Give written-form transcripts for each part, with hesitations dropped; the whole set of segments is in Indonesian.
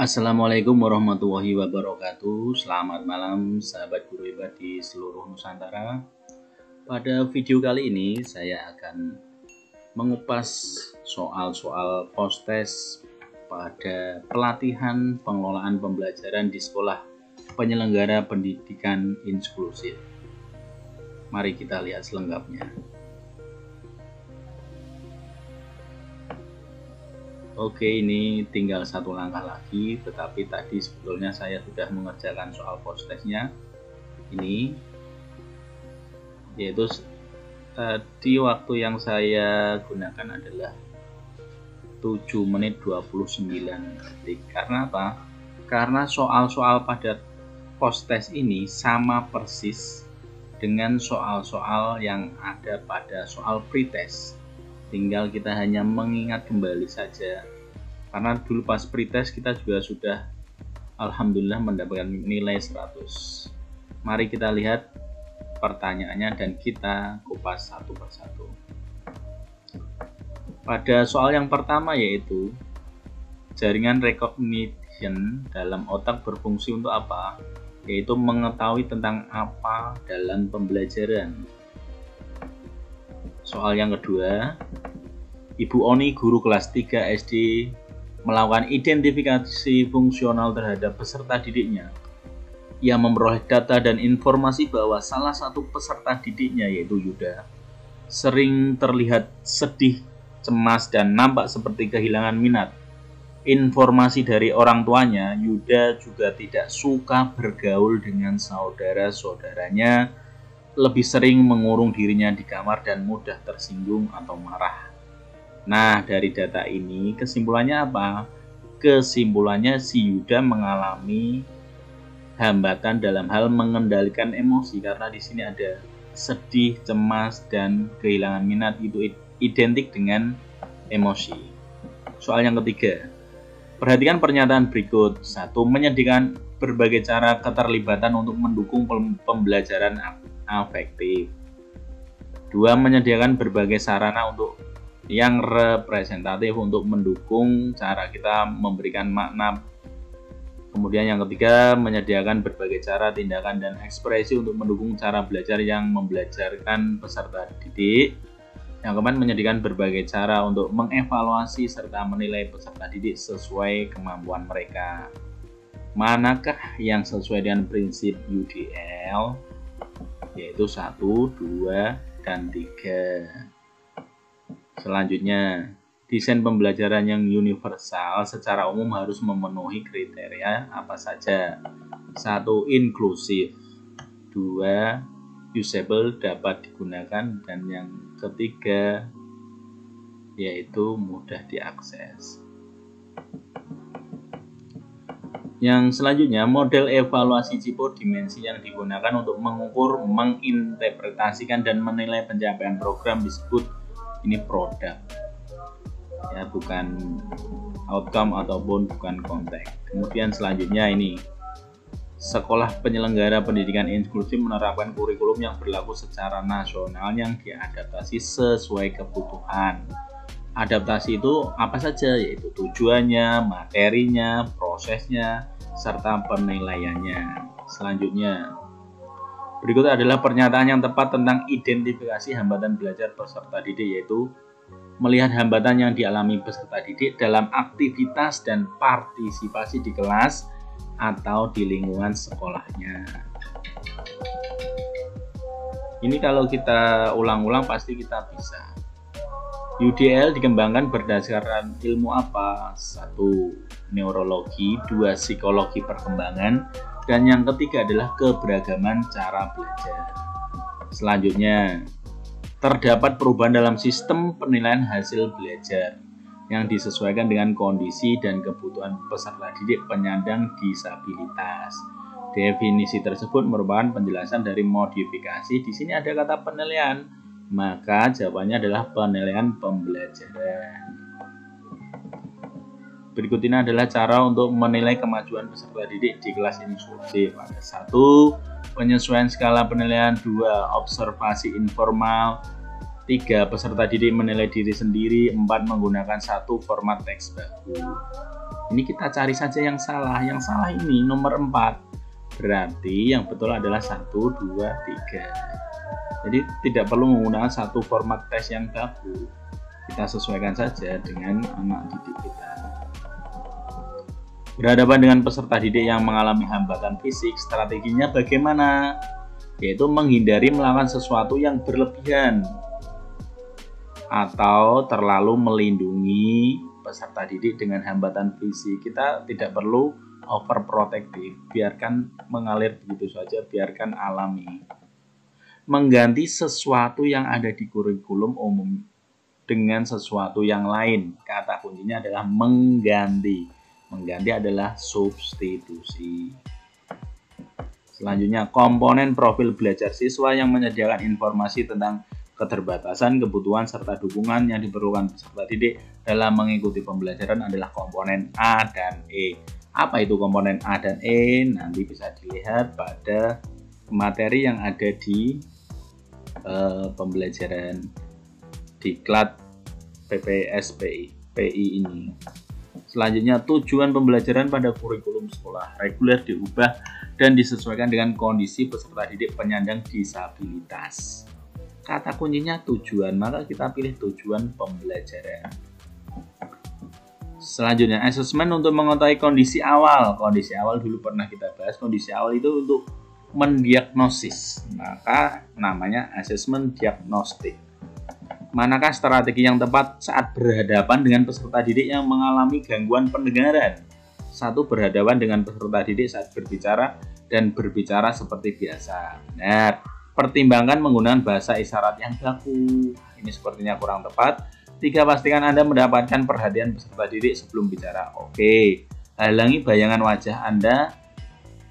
Assalamualaikum warahmatullahi wabarakatuh. Selamat malam sahabat guru hebat di seluruh Nusantara. Pada video kali ini saya akan mengupas soal-soal post-test pada pelatihan pengelolaan pembelajaran di sekolah penyelenggara pendidikan inklusif. Mari kita lihat selengkapnya. Oke, ini tinggal satu langkah lagi, tetapi tadi sebetulnya saya sudah mengerjakan soal post-testnya. Ini yaitu tadi waktu yang saya gunakan adalah 7 menit 29 detik. Karena apa? Karena soal-soal pada post-test ini sama persis dengan soal-soal yang ada pada soal pretest. Tinggal kita hanya mengingat kembali saja, karena dulu pas pretest kita juga sudah alhamdulillah mendapatkan nilai 100. Mari kita lihat pertanyaannya dan kita kupas satu persatu. Pada soal yang pertama yaitu jaringan recognition dalam otak berfungsi untuk apa? Yaitu mengetahui tentang apa dalam pembelajaran. Soal yang kedua, Ibu Oni, guru kelas 3 SD, melakukan identifikasi fungsional terhadap peserta didiknya. Ia memperoleh data dan informasi bahwa salah satu peserta didiknya, yaitu Yuda, sering terlihat sedih, cemas, dan nampak seperti kehilangan minat. Informasi dari orang tuanya, Yuda juga tidak suka bergaul dengan saudara-saudaranya, lebih sering mengurung dirinya di kamar dan mudah tersinggung atau marah. Nah, dari data ini kesimpulannya apa? Kesimpulannya si Yuda mengalami hambatan dalam hal mengendalikan emosi, karena di sini ada sedih, cemas, dan kehilangan minat, itu identik dengan emosi. Soal yang ketiga, perhatikan pernyataan berikut. 1. Menyediakan berbagai cara keterlibatan untuk mendukung pembelajaran afektif. 2. Menyediakan berbagai sarana untuk yang representatif untuk mendukung cara kita memberikan makna. Kemudian yang ketiga, menyediakan berbagai cara, tindakan, dan ekspresi untuk mendukung cara belajar yang membelajarkan peserta didik. Yang keempat, menyediakan berbagai cara untuk mengevaluasi serta menilai peserta didik sesuai kemampuan mereka. Manakah yang sesuai dengan prinsip UDL? Yaitu 1, 2, dan 3. Selanjutnya, desain pembelajaran yang universal secara umum harus memenuhi kriteria apa saja? 1. Inklusif. 2. Usable, dapat digunakan. Dan yang ketiga, yaitu mudah diakses. Yang selanjutnya, model evaluasi Cipo dimensi yang digunakan untuk mengukur, menginterpretasikan, dan menilai pencapaian program disebut ini produk, ya, bukan outcome ataupun bukan konteks. Kemudian selanjutnya ini, sekolah penyelenggara pendidikan inklusif menerapkan kurikulum yang berlaku secara nasional yang diadaptasi sesuai kebutuhan. Adaptasi itu apa saja? Yaitu tujuannya, materinya, prosesnya, serta penilaiannya. Selanjutnya, berikut adalah pernyataan yang tepat tentang identifikasi hambatan belajar peserta didik, yaitu melihat hambatan yang dialami peserta didik dalam aktivitas dan partisipasi di kelas atau di lingkungan sekolahnya. Ini kalau kita ulang-ulang pasti kita bisa. UDL dikembangkan berdasarkan ilmu apa? 1. Neurologi, 2. Psikologi perkembangan, dan yang ketiga adalah keberagaman cara belajar. Selanjutnya, terdapat perubahan dalam sistem penilaian hasil belajar yang disesuaikan dengan kondisi dan kebutuhan peserta didik penyandang disabilitas. Definisi tersebut merupakan penjelasan dari modifikasi. Di sini ada kata penilaian, maka jawabannya adalah penilaian pembelajaran. Berikut ini adalah cara untuk menilai kemajuan peserta didik di kelas inklusif. Ada 1. Penyesuaian skala penilaian. 2. Observasi informal. 3. Peserta didik menilai diri sendiri. 4. Menggunakan 1 format teks baku. Ini kita cari saja yang salah. Yang salah ini nomor 4. Berarti yang betul adalah 1, 2, 3. Jadi tidak perlu menggunakan satu format tes yang baku. Kita sesuaikan saja dengan anak didik kita. Berhadapan dengan peserta didik yang mengalami hambatan fisik, strateginya bagaimana? Yaitu menghindari melakukan sesuatu yang berlebihan atau terlalu melindungi peserta didik dengan hambatan fisik. Kita tidak perlu overprotective, biarkan mengalir begitu saja, biarkan alami. Mengganti sesuatu yang ada di kurikulum umum dengan sesuatu yang lain. Kata kuncinya adalah mengganti. Mengganti adalah substitusi. Selanjutnya, komponen profil belajar siswa yang menyediakan informasi tentang keterbatasan, kebutuhan, serta dukungan yang diperlukan peserta didik dalam mengikuti pembelajaran adalah komponen A dan E. Apa itu komponen A dan E? Nanti bisa dilihat pada materi yang ada di pembelajaran diklat PPSPI ini. Selanjutnya, tujuan pembelajaran pada kurikulum sekolah reguler diubah dan disesuaikan dengan kondisi peserta didik penyandang disabilitas. Kata kuncinya tujuan, maka kita pilih tujuan pembelajaran. Selanjutnya, asesmen untuk mengetahui kondisi awal. Kondisi awal dulu pernah kita bahas. Kondisi awal itu untuk mendiagnosis, maka namanya asesmen diagnostik. Manakah strategi yang tepat saat berhadapan dengan peserta didik yang mengalami gangguan pendengaran? 1. Berhadapan dengan peserta didik saat berbicara dan berbicara seperti biasa. Benar. Pertimbangkan menggunakan bahasa isyarat yang baku. Ini sepertinya kurang tepat. 3. Pastikan Anda mendapatkan perhatian peserta didik sebelum bicara. Oke. Halangi bayangan wajah Anda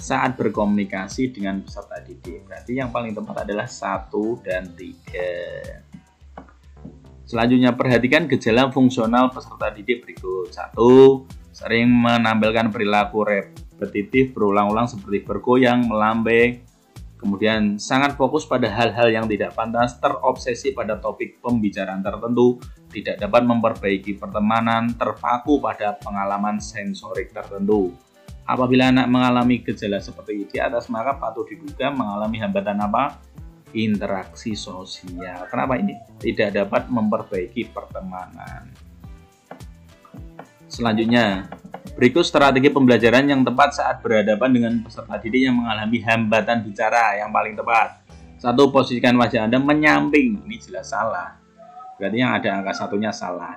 saat berkomunikasi dengan peserta didik. Berarti yang paling tepat adalah 1 dan 3. Selanjutnya, perhatikan gejala fungsional peserta didik berikut. 1. Sering menampilkan perilaku repetitif berulang-ulang seperti bergoyang, melambai. Kemudian sangat fokus pada hal-hal yang tidak pantas, terobsesi pada topik pembicaraan tertentu, tidak dapat memperbaiki pertemanan, terpaku pada pengalaman sensorik tertentu. Apabila anak mengalami gejala seperti di atas, maka patut diduga mengalami hambatan apa? Interaksi sosial. Kenapa ini? Tidak dapat memperbaiki pertemanan. Selanjutnya, berikut strategi pembelajaran yang tepat saat berhadapan dengan peserta didik yang mengalami hambatan bicara yang paling tepat. 1. Posisikan wajah Anda menyamping. Ini jelas salah. Berarti yang ada angka satunya salah.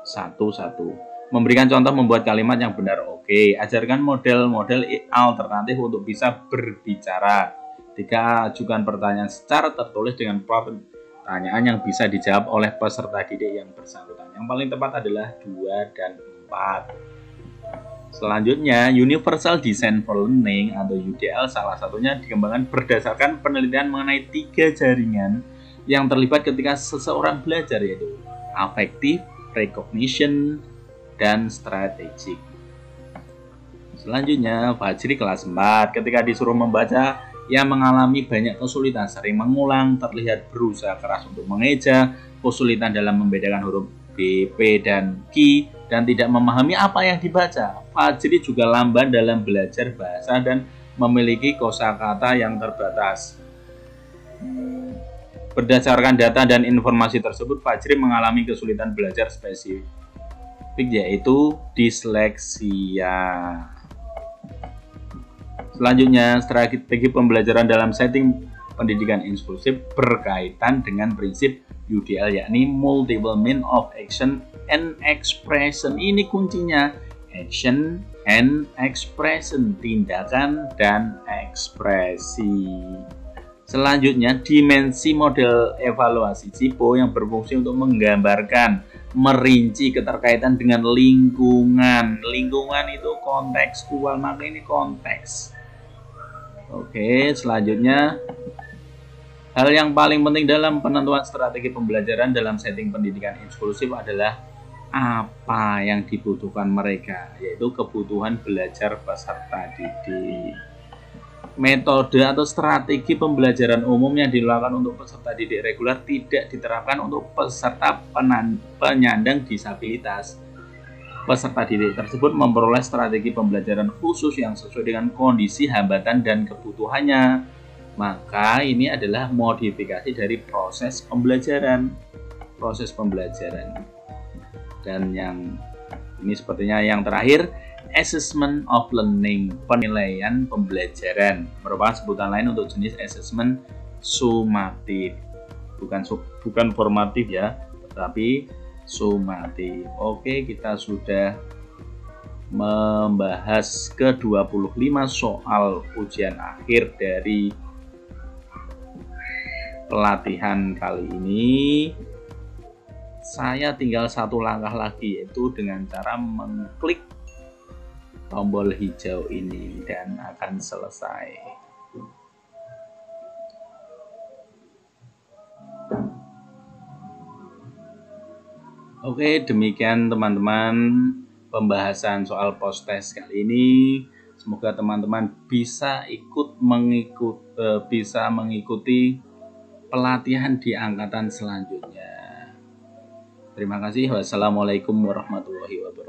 1. Memberikan contoh membuat kalimat yang benar. Oke. Ajarkan model-model alternatif untuk bisa berbicara. 3. Ajukan pertanyaan secara tertulis dengan pertanyaan yang bisa dijawab oleh peserta didik yang bersangkutan. Yang paling tepat adalah 2 dan 4. Selanjutnya, Universal Design for Learning atau UDL salah satunya dikembangkan berdasarkan penelitian mengenai 3 jaringan yang terlibat ketika seseorang belajar, yaitu affective, recognition, dan strategik. Selanjutnya, Fajri kelas 4 ketika disuruh membaca, ia mengalami banyak kesulitan, sering mengulang, terlihat berusaha keras untuk mengeja, kesulitan dalam membedakan huruf B, P, dan Q, dan tidak memahami apa yang dibaca. Fajri juga lamban dalam belajar bahasa dan memiliki kosakata yang terbatas. Berdasarkan data dan informasi tersebut, Fajri mengalami kesulitan belajar spesifik, yaitu disleksia. Selanjutnya, strategi pembelajaran dalam setting pendidikan inklusif berkaitan dengan prinsip UDL, yakni multiple means of action and expression. Ini kuncinya, action and expression, tindakan dan ekspresi. Selanjutnya, dimensi model evaluasi CIPO yang berfungsi untuk menggambarkan, merinci keterkaitan dengan lingkungan. Lingkungan itu kontekstual, maka ini konteks. Oke, selanjutnya, hal yang paling penting dalam penentuan strategi pembelajaran dalam setting pendidikan inklusif adalah apa yang dibutuhkan mereka, yaitu kebutuhan belajar peserta didik. Metode atau strategi pembelajaran umum yang dilakukan untuk peserta didik reguler tidak diterapkan untuk peserta penyandang disabilitas. peserta didik tersebut memperoleh strategi pembelajaran khusus yang sesuai dengan kondisi, hambatan, dan kebutuhannya. Maka ini adalah modifikasi dari proses pembelajaran. Dan yang ini sepertinya yang terakhir, assessment of learning, penilaian pembelajaran, merupakan sebutan lain untuk jenis assessment sumatif. Bukan formatif ya, tetapi sumatif. Oke, kita sudah membahas ke-25 soal ujian akhir dari pelatihan kali ini. Saya tinggal satu langkah lagi, yaitu dengan cara mengklik tombol hijau ini dan akan selesai. Oke, demikian teman-teman pembahasan soal post-test kali ini. Semoga teman-teman bisa mengikuti pelatihan di angkatan selanjutnya. Terima kasih. Wassalamualaikum warahmatullahi wabarakatuh.